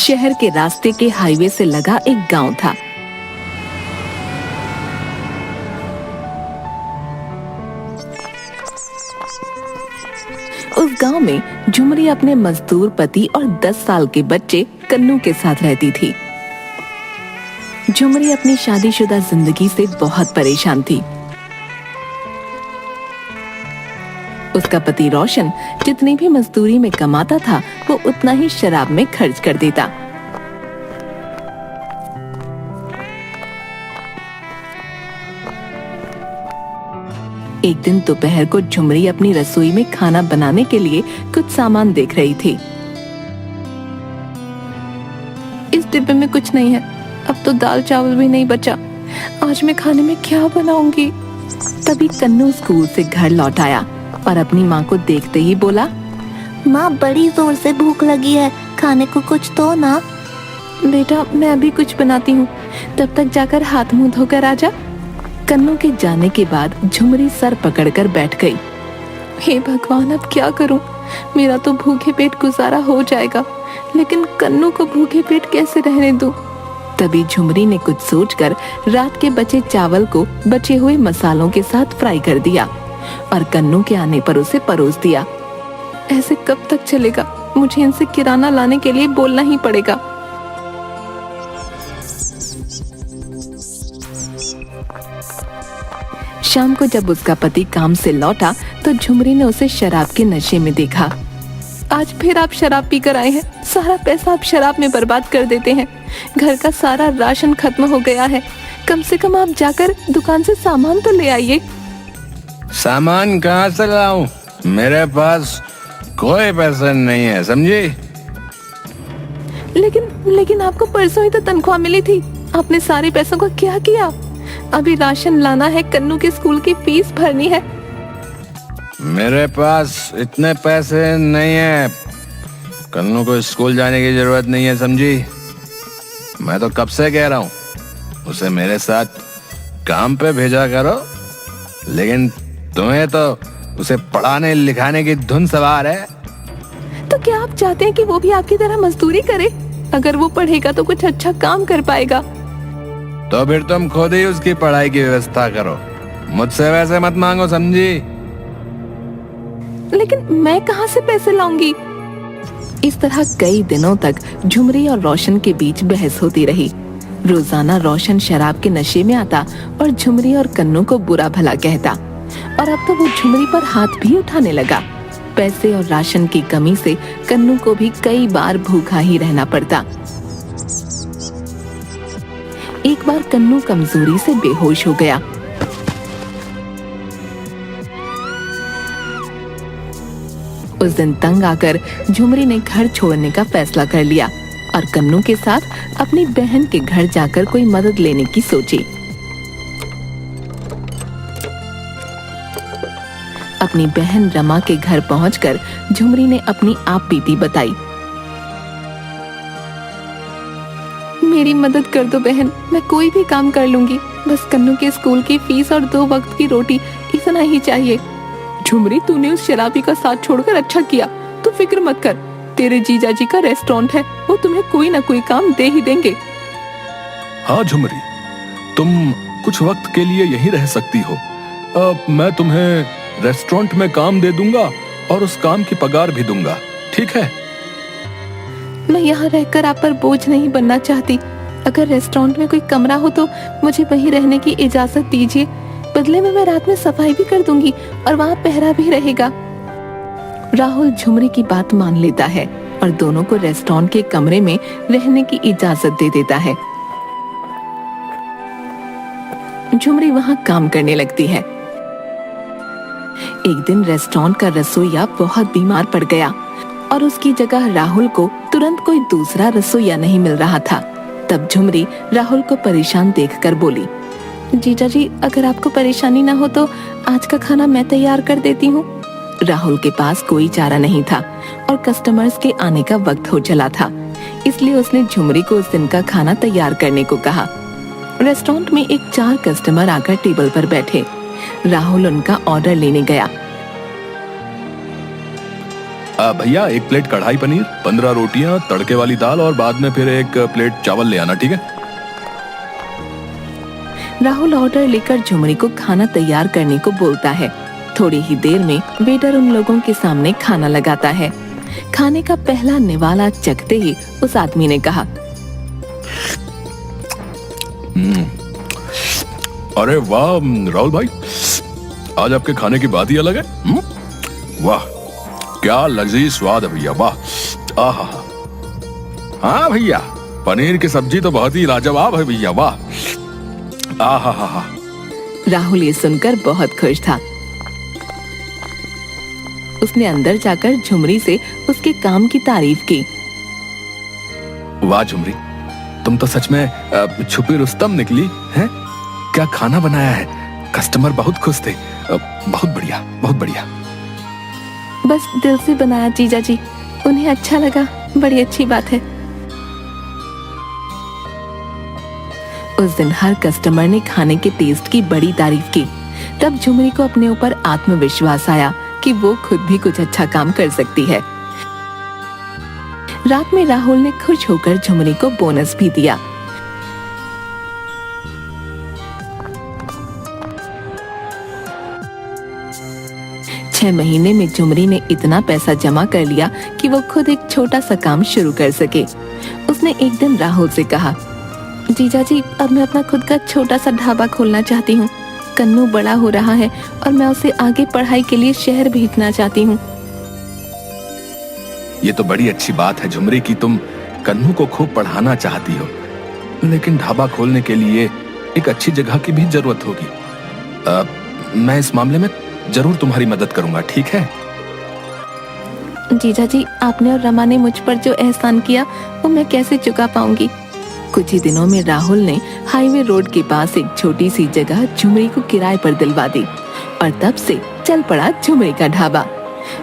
शहर के रास्ते के हाईवे से लगा एक गांव था। उस गांव में झुमरी अपने मजदूर पति और 10 साल के बच्चे कन्नू के साथ रहती थी। झुमरी अपनी शादीशुदा जिंदगी से बहुत परेशान थी। उसका पति रोशन जितनी भी मजदूरी में कमाता था वो उतना ही शराब में खर्च कर देता। एक दिन दोपहर को झुमरी अपनी रसोई में खाना बनाने के लिए कुछ सामान देख रही थी। इस डिब्बे में कुछ नहीं है, अब तो दाल चावल भी नहीं बचा। आज मैं खाने में क्या बनाऊंगी? तभी कन्नू स्कूल से घर लौट आया और अपनी माँ को देखते ही बोला, माँ बड़ी जोर से भूख लगी है, खाने को कुछ तो ना। बेटा मैं अभी कुछ बनाती हूँ, तब तक जाकर हाथ मुंह धोकर आ जा। कन्नू के जाने के बाद झुमरी सर पकड़कर बैठ गई। हे भगवान, अब क्या करूं? मेरा तो भूखे पेट गुजारा हो जाएगा, लेकिन कन्नू को भूखे पेट कैसे रहने दूं? तभी झुमरी ने कुछ सोचकर रात के बचे चावल को बचे हुए मसालों के साथ फ्राई कर दिया और कन्नू के आने पर उसे परोस दिया। ऐसे कब तक चलेगा? मुझे इनसे किराना लाने के लिए बोलना ही पड़ेगा। शाम को जब उसका पति काम से लौटा तो झुमरी ने उसे शराब के नशे में देखा। आज फिर आप शराब पीकर आए हैं। सारा पैसा आप शराब में बर्बाद कर देते हैं। घर का सारा राशन खत्म हो गया है। कम से कम आप जाकर दुकान से सामान तो ले आइए। सामान कहाँ से लाऊं? मेरे पास कोई पैसा नहीं है, समझी? लेकिन आपको परसों ही तो तनख्वाह मिली थी। आपने सारे पैसों का क्या किया? अभी राशन लाना है, कन्नू के स्कूल की फीस भरनी है। मेरे पास इतने पैसे नहीं है। कन्नू को स्कूल जाने की जरूरत नहीं है, समझी? मैं तो कब से कह रहा हूँ उसे मेरे साथ काम पे भेजा करो, लेकिन तुम्हें तो उसे पढ़ाने लिखाने की धुन सवार है। तो क्या आप चाहते हैं कि वो भी आपकी तरह मजदूरी करे? अगर वो पढ़ेगा तो कुछ अच्छा काम कर पाएगा। तो फिर तुम खुद ही उसकी पढ़ाई की व्यवस्था करो, मुझसे वैसे मत मांगो, समझी? लेकिन मैं कहाँ से पैसे लाऊंगी? इस तरह कई दिनों तक झुमरी और रोशन के बीच बहस होती रही। रोजाना रोशन शराब के नशे में आता और झुमरी और कन्नू को बुरा भला कहता, और अब तो वो झुमरी पर हाथ भी उठाने लगा। पैसे और राशन की कमी से कन्नू को भी कई बार भूखा ही रहना पड़ता। एक बार कन्नू कमजोरी से बेहोश हो गया। उस दिन तंग आकर झुमरी ने घर छोड़ने का फैसला कर लिया और कन्नू के साथ अपनी बहन के घर जाकर कोई मदद लेने की सोची। अपनी बहन रमा के घर पहुंचकर झुमरी ने अपनी आप बीती बताई। मेरी मदद कर दो बहन, मैं कोई भी काम कर लूंगी, बस कन्नू के स्कूल की फीस और 2 वक्त की रोटी, इतना ही चाहिए। झुमरी, तूने उस शराबी का साथ छोड़कर अच्छा किया। तू फिक्र मत कर, तेरे जीजा जी का रेस्टोरेंट है, वो तुम्हें कोई ना कोई काम दे ही देंगे। हाँ झुमरी, तुम कुछ वक्त के लिए यहीं रह सकती हो। मैं तुम्हें रेस्टोरेंट में काम दे दूंगा और उस काम की पगार भी दूंगा, ठीक है? मैं यहाँ रहकर आप पर बोझ नहीं बनना चाहती। अगर रेस्टोरेंट में कोई कमरा हो तो मुझे वहीं रहने की इजाजत दीजिए। बदले में मैं रात में सफाई भी कर दूंगी और वहाँ पहरा भी रहेगा। राहुल झुमरी की बात मान लेता है और दोनों को रेस्टोरेंट के कमरे में रहने की इजाजत दे देता है। झुमरी वहाँ काम करने लगती है। एक दिन रेस्टोरेंट का रसोइया बहुत बीमार पड़ गया और उसकी जगह राहुल को तुरंत कोई दूसरा रसोइया नहीं मिल रहा था। तब झुमरी राहुल को परेशान देखकर बोली, जीजा जी, अगर आपको परेशानी ना हो तो आज का खाना मैं तैयार कर देती हूँ। राहुल के पास कोई चारा नहीं था और कस्टमर्स के आने का वक्त हो चला था, इसलिए उसने झुमरी को उस दिन का खाना तैयार करने को कहा। रेस्टोरेंट में एक 4 कस्टमर आकर टेबल पर बैठे। राहुल उनका ऑर्डर लेने गया। भैया 1 प्लेट कढ़ाई पनीर, 15 रोटियां, तड़के वाली दाल और बाद में फिर 1 प्लेट चावल ले आना, ठीक है? राहुल ऑर्डर लेकर झुमरी को खाना तैयार करने को बोलता है। थोड़ी ही देर में वेटर उन लोगों के सामने खाना लगाता है। खाने का पहला निवाला चखते ही उस आदमी ने कहा, अरे वाह राहुल भाई, आज आपके खाने की बात ही अलग है। वाह, क्या लजीज स्वाद है भैया, वाह। आहा, हाँ भैया, पनीर की सब्जी तो बहुत ही लाजवाब है भैया, वाह। आहा हा हा। राहुल ये सुनकर बहुत खुश था। उसने अंदर जाकर झुमरी से उसके काम की तारीफ की। वाह झुमरी, तुम तो सच में छुपी रुस्तम निकली हैं? क्या खाना बनाया है, कस्टमर बहुत खुश थे। बहुत बढ़िया, बहुत बढ़िया। बस दिल से बनाया जीजा जी, उन्हें अच्छा लगा, बड़ी अच्छी बात है। उस दिन हर कस्टमर ने खाने के टेस्ट की बड़ी तारीफ की। तब झुमरी को अपने ऊपर आत्मविश्वास आया कि वो खुद भी कुछ अच्छा काम कर सकती है। रात में राहुल ने खुश होकर झुमरी को बोनस भी दिया। छह महीने में झुमरी ने इतना पैसा जमा कर लिया कि वो खुद एक छोटा सा काम शुरू कर सके। उसने एक दिन राहुल से कहा, जीजा जी, अब मैं अपना खुद का छोटा सा ढाबा खोलना चाहती हूँ। कन्नू बड़ा हो रहा है और मैं उसे आगे पढ़ाई के लिए शहर भेजना चाहती हूँ। ये तो बड़ी अच्छी बात है झुमरी कि तुम कन्नू को खूब पढ़ाना चाहती हो, लेकिन ढाबा खोलने के लिए एक अच्छी जगह की भी जरूरत होगी। मैं इस मामले में जरूर तुम्हारी मदद करूंगा, ठीक है? जीजा जी, आपने और रमा ने मुझ पर जो एहसान किया वो मैं कैसे चुका पाऊंगी। कुछ ही दिनों में राहुल ने हाईवे रोड के पास एक छोटी सी जगह झुमरी को किराए पर दिलवा दी और तब से चल पड़ा झुमरी का ढाबा।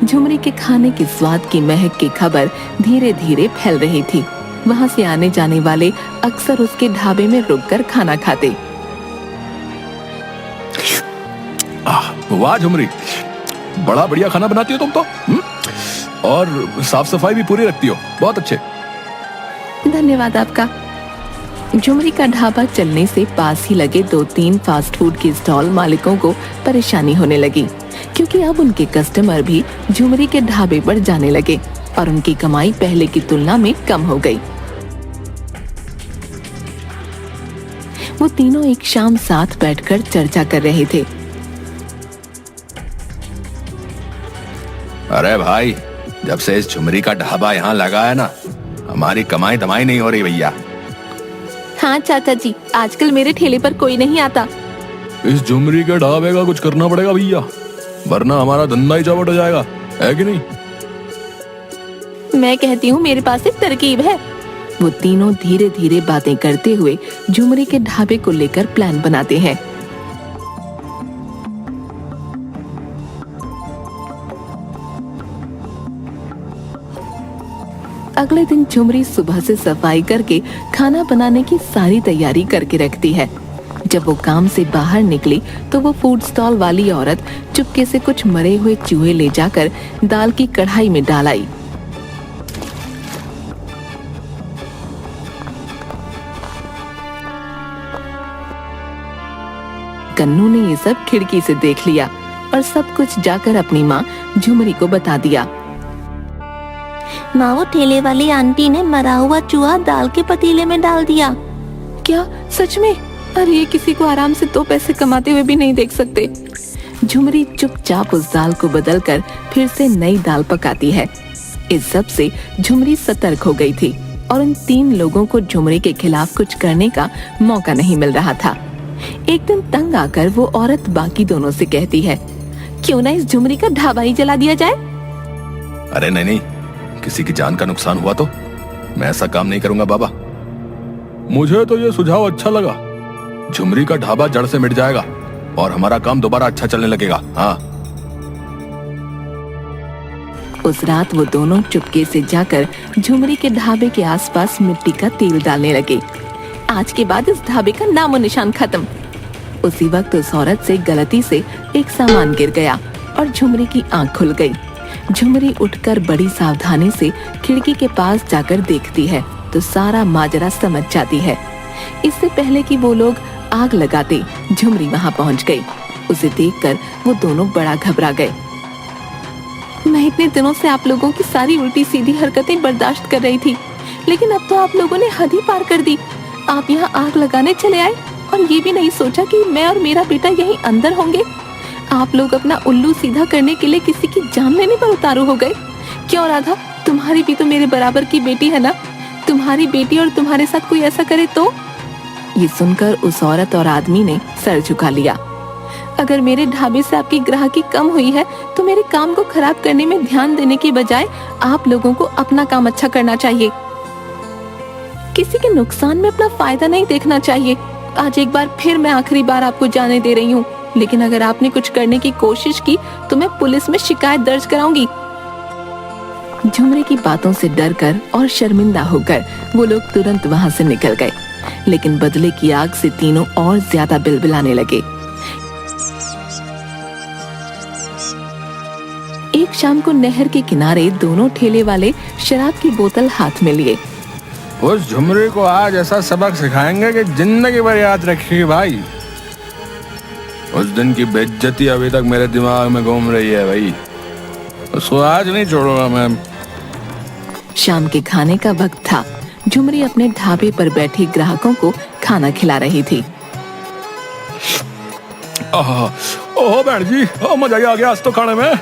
झुमरी के खाने के स्वाद की महक की खबर धीरे धीरे फैल रही थी। वहां से आने जाने वाले अक्सर उसके ढाबे में रुककर खाना खाते। वाह झुमरी, बड़ा बढ़िया खाना बनाती हो तुम तो। और साफ सफाई भी पूरी रखती हो, बहुत अच्छे। धन्यवाद आपका। झुमरी का ढाबा चलने से पास ही लगे 2-3 फास्ट फूड के स्टॉल मालिकों को परेशानी होने लगी, क्योंकि अब उनके कस्टमर भी झुमरी के ढाबे पर जाने लगे और उनकी कमाई पहले की तुलना में कम हो गई। वो तीनों एक शाम साथ बैठकर चर्चा कर रहे थे। अरे भाई, जब से इस झुमरी का ढाबा यहाँ लगा है ना, हमारी कमाई दमाई नहीं हो रही भैया। हाँ चाचा जी, आजकल मेरे ठेले पर कोई नहीं आता। इस झुमरी के ढाबे का कुछ करना पड़ेगा भैया, वरना हमारा धंधा ही चौपट हो जाएगा, है कि नहीं? मैं कहती हूँ मेरे पास एक तरकीब है। वो तीनों धीरे धीरे बातें करते हुए झुमरी के ढाबे को लेकर प्लान बनाते हैं। अगले दिन झुमरी सुबह से सफाई करके खाना बनाने की सारी तैयारी करके रखती है। जब वो काम से बाहर निकली तो वो फूड स्टॉल वाली औरत चुपके से कुछ मरे हुए चूहे ले जाकर दाल की कढ़ाई में डाल आई। कन्नू ने ये सब खिड़की से देख लिया और सब कुछ जाकर अपनी माँ झुमरी को बता दिया। माँ, वो ठेले वाली आंटी ने मरा हुआ चूहा दाल के पतीले में डाल दिया। क्या सच में? अरे ये किसी को आराम से 2 पैसे कमाते हुए भी नहीं देख सकते। झुमरी चुपचाप उस दाल को बदलकर फिर से नई दाल पकाती है। इस सब से झुमरी सतर्क हो गई थी और उन 3 लोगों को झुमरी के खिलाफ कुछ करने का मौका नहीं मिल रहा था। एक दिन तंग आकर वो औरत बाकी दोनों से कहती है, क्यों ना इस झुमरी का ढाबा ही जला दिया जाए? अरे नहीं, किसी की जान का नुकसान हुआ तो मैं ऐसा काम नहीं करूंगा बाबा। मुझे तो ये सुझाव अच्छा लगा। झुमरी का ढाबा जड़ से मिट जाएगा और हमारा काम दोबारा अच्छा चलने लगेगा। हाँ। उस रात वो दोनों चुपके से जाकर झुमरी के ढाबे के आसपास मिट्टी का तेल डालने लगे। आज के बाद इस ढाबे का नामो निशान खत्म। उसी वक्त उस औरत से गलती से एक सामान गिर गया और झुमरी की आंख खुल गई। झुमरी उठकर बड़ी सावधानी से खिड़की के पास जाकर देखती है तो सारा माजरा समझ जाती है। इससे पहले कि वो लोग आग लगाते झुमरी वहां पहुंच गई। उसे देखकर वो दोनों बड़ा घबरा गए। मैं इतने दिनों से आप लोगों की सारी उल्टी सीधी हरकतें बर्दाश्त कर रही थी, लेकिन अब तो आप लोगों ने हद ही पार कर दी। आप यहाँ आग लगाने चले आए और ये भी नहीं सोचा कि मैं और मेरा बेटा यहीं अंदर होंगे। आप लोग अपना उल्लू सीधा करने के लिए किसी की जान लेने पर उतारू हो गए। क्यों राधा, तुम्हारी भी तो मेरे बराबर की बेटी है ना। तुम्हारी बेटी और तुम्हारे साथ कोई ऐसा करे तो? ये सुनकर उस औरत और आदमी ने सर झुका लिया। अगर मेरे ढाबे से आपकी ग्राहकी कम हुई है तो मेरे काम को खराब करने में ध्यान देने के बजाय आप लोगों को अपना काम अच्छा करना चाहिए। किसी के नुकसान में अपना फायदा नहीं देखना चाहिए। आज एक बार फिर मैं आखिरी बार आपको जाने दे रही हूँ, लेकिन अगर आपने कुछ करने की कोशिश की तो मैं पुलिस में शिकायत दर्ज कराऊंगी। झुमरी की बातों से डरकर और शर्मिंदा होकर वो लोग तुरंत वहां से निकल गए, लेकिन बदले की आग से तीनों और ज्यादा बिलबिलाने लगे। एक शाम को नहर के किनारे दोनों ठेले वाले शराब की बोतल हाथ में लिए। उस झुमरी को आज ऐसा सबक सिखाएंगे कि जिंदगी भर याद रखेगी भाई। उस दिन की बेइज्जती अभी तक मेरे दिमाग में घूम रही है भाई। उसको आज नहीं छोड़ूंगा मैं। शाम के खाने का वक्त था। झुमरी अपने ढाबे पर बैठे ग्राहकों को खाना खिला रही थी। ओह बहन जी, मजा ही आ गया आज तो खाने में।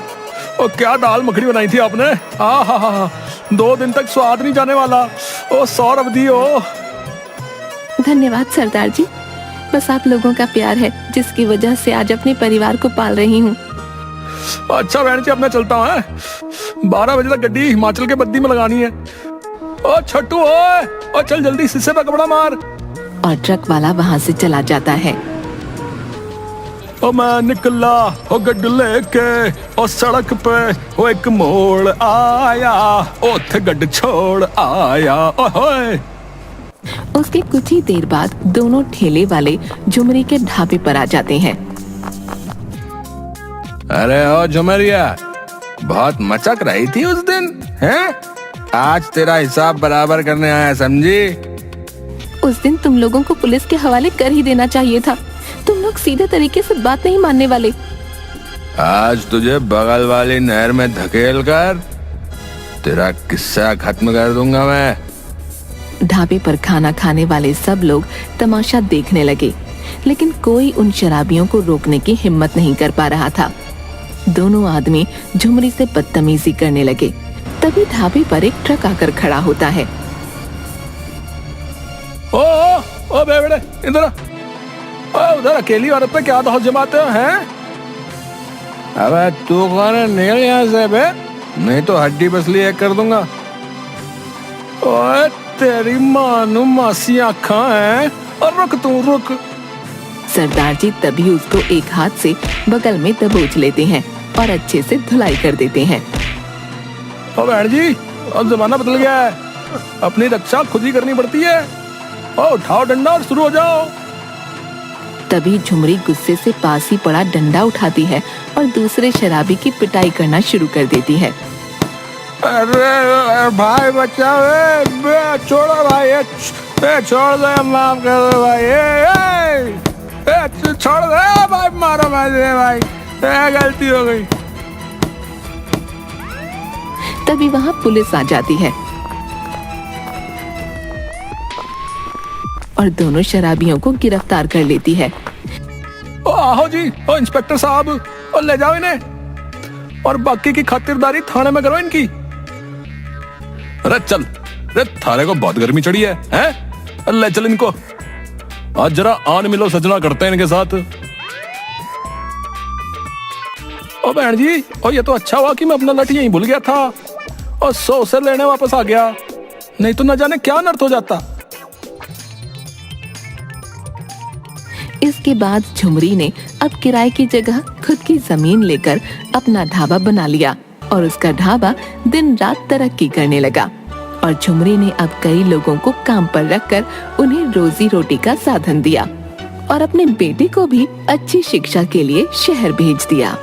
और क्या दाल मखनी बनाई थी आपने। आहा, 2 दिन तक स्वाद नहीं जाने वाला। ओ सौरभ दी ओ। धन्यवाद सरदार जी, बस आप लोगों का प्यार है जिसकी वजह से आज अपने परिवार को पाल रही हूँ। अच्छा बहन जी, अब मैं चलता हूँ। 12 बजे तक गड्डी हिमाचल के बद्दी में लगानी है। ओ छट्टू ओए, ओ चल जल्दी शीशे पे कपड़ा मार। और ट्रक वाला वहाँ से चला जाता है। ओ मैं निकला ओ गड्डी लेके, ओ सड़क पे ओ एक मोड़ आया, ओथे गड्डी छोड़ आया। ओए उसके कुछ ही देर बाद दोनों ठेले वाले झुमरी के ढाबे पर आ जाते हैं। अरे ओ झुमरिया, बहुत मचक रही थी उस दिन, हैं? आज तेरा हिसाब बराबर करने आया, समझी? उस दिन तुम लोगों को पुलिस के हवाले कर ही देना चाहिए था। तुम लोग सीधे तरीके से बात नहीं मानने वाले। आज तुझे बगल वाली नहर में धकेल कर तेरा किस्सा खत्म कर दूंगा मैं। ढाबे पर खाना खाने वाले सब लोग तमाशा देखने लगे, लेकिन कोई उन शराबियों को रोकने की हिम्मत नहीं कर पा रहा था। दोनों आदमी झुमरी से बदतमीजी करने लगे। तभी ढाबे पर एक ट्रक आकर खड़ा होता है। ओ बेवड़े, इधर उधर अकेली औरत पे क्या दौड़ जमाते हो हैं? अबे तू कौन है? निकल यहाँ से बे, नहीं तो हड्डी पसली एक कर दूंगा। ओए तेरी मानू मासी आँखां हैं। और रुक तू रुक। सरदार जी तभी उसको एक हाथ से बगल में दबोच लेते हैं और अच्छे से धुलाई कर देते हैं। ओ बहन जी, अब जमाना बदल गया है, अपनी रक्षा खुद ही करनी पड़ती है। ओ उठाओ डंडा और शुरू हो जाओ। तभी झुमरी गुस्से से पास ही पड़ा डंडा उठाती है और दूसरे शराबी की पिटाई करना शुरू कर देती है। अरे भाई बचाओ, छोड़ो भाई, छोड़ दो, माफ कर दो भाई, छोड़ दो भाई, मारो भाई, गलती हो गई। तभी वहाँ पुलिस आ जाती है और दोनों शराबियों को गिरफ्तार कर लेती है। ओ आओ जी, ओ इंस्पेक्टर साहब, ओ ले जाओ इन्हें और बाकी की खातिरदारी थाने में करो इनकी। अरे चल, अरे थाने को बहुत गर्मी चढ़ी है, हैं? ले चल इनको, आज जरा आन मिलो सजना करते हैं इनके साथ। ओ बहन जी, ओ ये तो अच्छा हुआ कि मैं अपना लठ यहीं भूल गया था और 100 से लेने वापस आ गया, नहीं तो न जाने क्या अनर्थ हो जाता। इसके बाद झुमरी ने अब किराए की जगह खुद की जमीन लेकर अपना ढाबा बना लिया और उसका ढाबा दिन रात तरक्की करने लगा। और झुमरी ने अब कई लोगों को काम पर रखकर उन्हें रोजी रोटी का साधन दिया और अपने बेटे को भी अच्छी शिक्षा के लिए शहर भेज दिया।